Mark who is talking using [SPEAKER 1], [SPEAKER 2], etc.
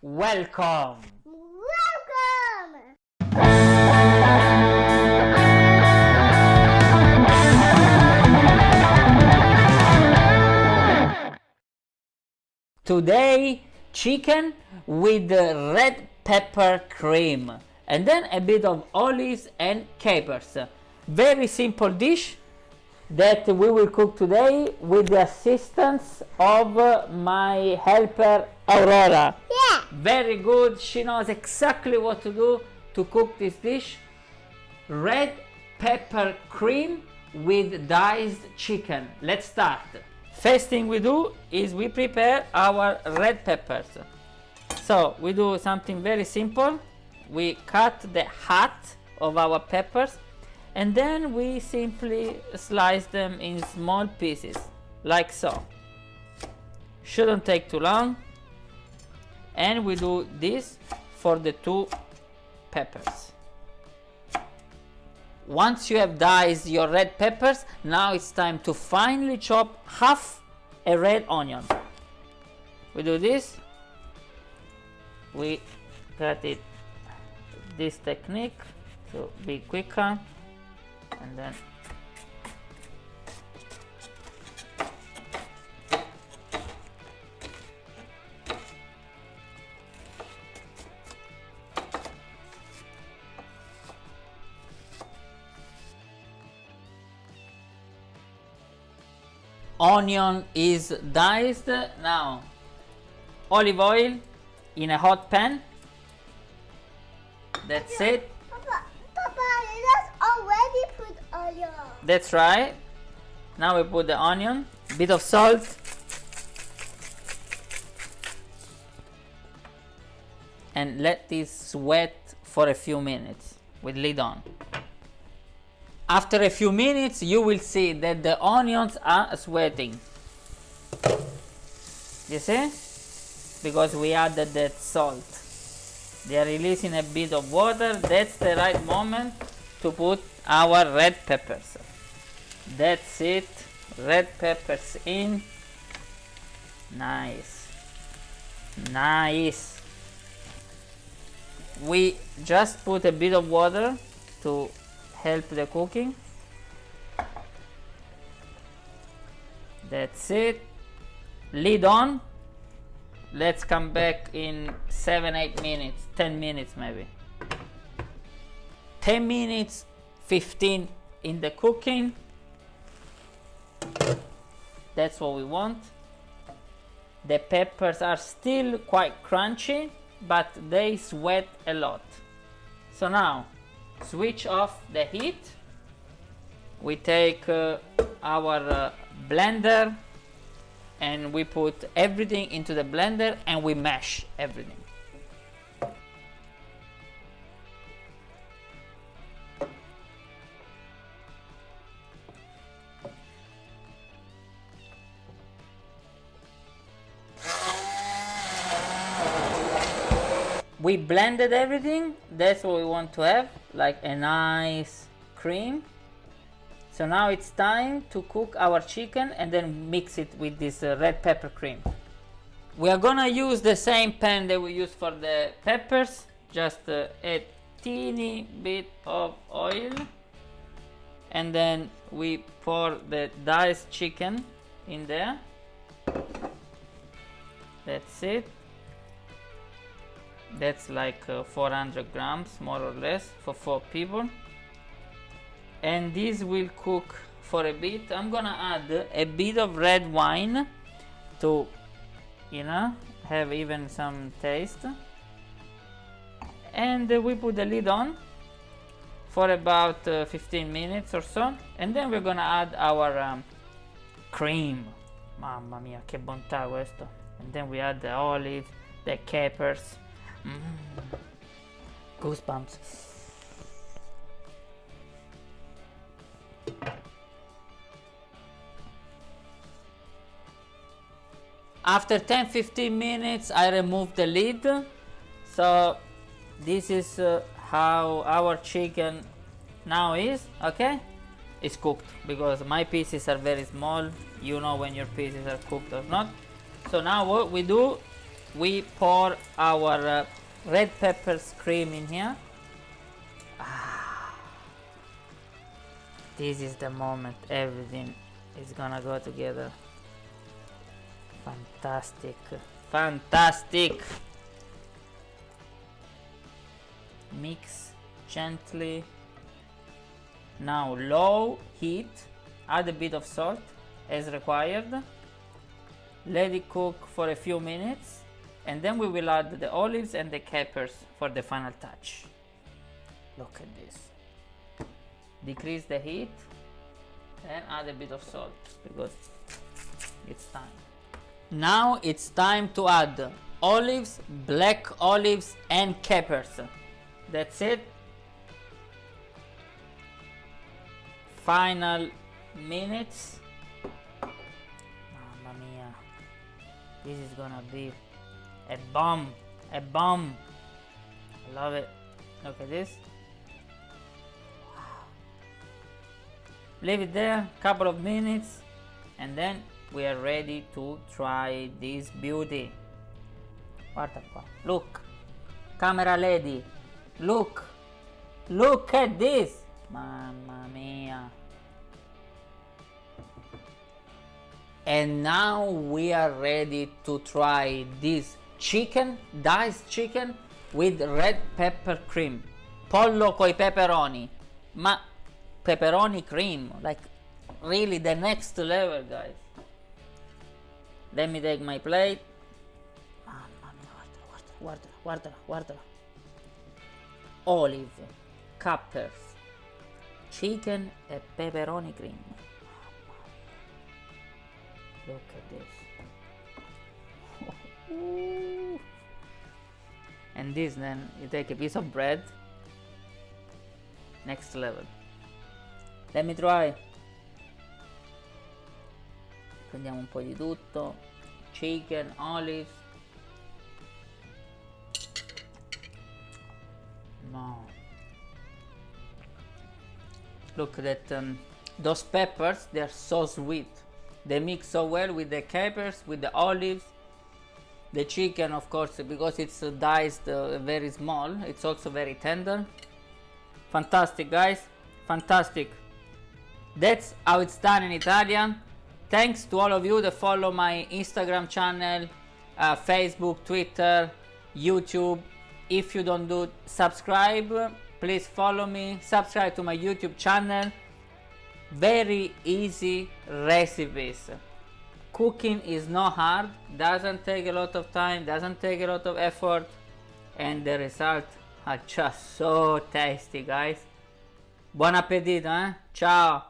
[SPEAKER 1] Welcome!
[SPEAKER 2] Welcome!
[SPEAKER 1] Today, chicken with red pepper cream and then a bit of olives and capers. Very simple dish that we will cook today with the assistance of my helper Aurora.
[SPEAKER 2] Yeah!
[SPEAKER 1] Very good, she knows exactly what to do to cook this dish. Red pepper cream with diced chicken. Let's start. First thing we do is we prepare our red peppers. So we do something very simple. We cut the heart of our peppers and then we simply slice them in small pieces, like so. Shouldn't take too long. And we do this for the two peppers. Once you have diced your red peppers, now it's time to finely chop half a red onion. We do this. We cut it this technique to be quicker, and then onion is diced. Now olive oil in a hot pan. That's it.
[SPEAKER 2] Papa, let's already put onion.
[SPEAKER 1] That's right. Now we put the onion, bit of salt, and let this sweat for a few minutes with lid on. After a few minutes you will see that the onions are sweating. You see? Because we added that salt. They are releasing a bit of water. That's the right moment to put our red peppers. That's it. Red peppers in. Nice. Nice. We just put a bit of water to help the cooking. That's it. Lid on. Let's come back in 7-8 minutes, 10 minutes maybe. 10 minutes, 15 in the cooking. That's what we want. The peppers are still quite crunchy, but they sweat a lot. So now, switch off the heat. We take our blender and we put everything into the blender and we mash everything. We blended everything. That's what we want to have, like a nice cream. So now it's time to cook our chicken and then mix it with this red pepper cream. We are gonna use the same pan that we used for the peppers, just a teeny bit of oil, and then we pour the diced chicken in there. That's it. That's like 400 grams more or less for 4 people. And this will cook for a bit. I'm gonna add a bit of red wine to, have even some taste. And we put the lid on for about 15 minutes or so. And then we're gonna add our cream. Mamma mia, che bontà questo. And then we add the olive, the capers. Goosebumps. After 10-15 minutes I remove the lid. So this is how our chicken now is. Okay, it's cooked because my pieces are very small. You know when your pieces are cooked or not. So now what we do, we pour our red peppers cream in here. This is the moment everything is gonna go together. Fantastic, fantastic. Mix gently. Now low heat, add a bit of salt as required. Let it cook for a few minutes, and then we will add the olives and the capers for the final touch. Look at this. Decrease the heat and add a bit of salt because it's time. Now it's time to add olives, black olives and capers. That's it. Final minutes. Mamma mia. This is gonna be a bomb. A bomb. I love it. Look at this. Leave it there, couple of minutes, and then we are ready to try this beauty. Guarda qua, look, camera lady, look at this, mamma mia. And now we are ready to try this chicken, diced chicken with red pepper cream, pollo coi peperoni, ma pepperoni cream, like really the next level, guys. Let me take my plate. Mamma mia, guardala. Olive, capers, chicken e pepperoni cream. Look at this. And this, then you take a piece of bread. Next level. Let me try. Prendiamo un po' di tutto. Chicken, olives. No. Look at that. Those peppers, they are so sweet. They mix so well with the capers, with the olives. The chicken, of course, because it's diced very small, it's also very tender. Fantastic, guys. Fantastic. That's how it's done in Italian. Thanks to all of you that follow my Instagram channel, Facebook, Twitter, YouTube. If you don't do subscribe, please follow me, subscribe to my YouTube channel. Very easy recipes. Cooking is not hard, doesn't take a lot of time, doesn't take a lot of effort, and the results are just so tasty, guys. Buon appetito, eh? Ciao!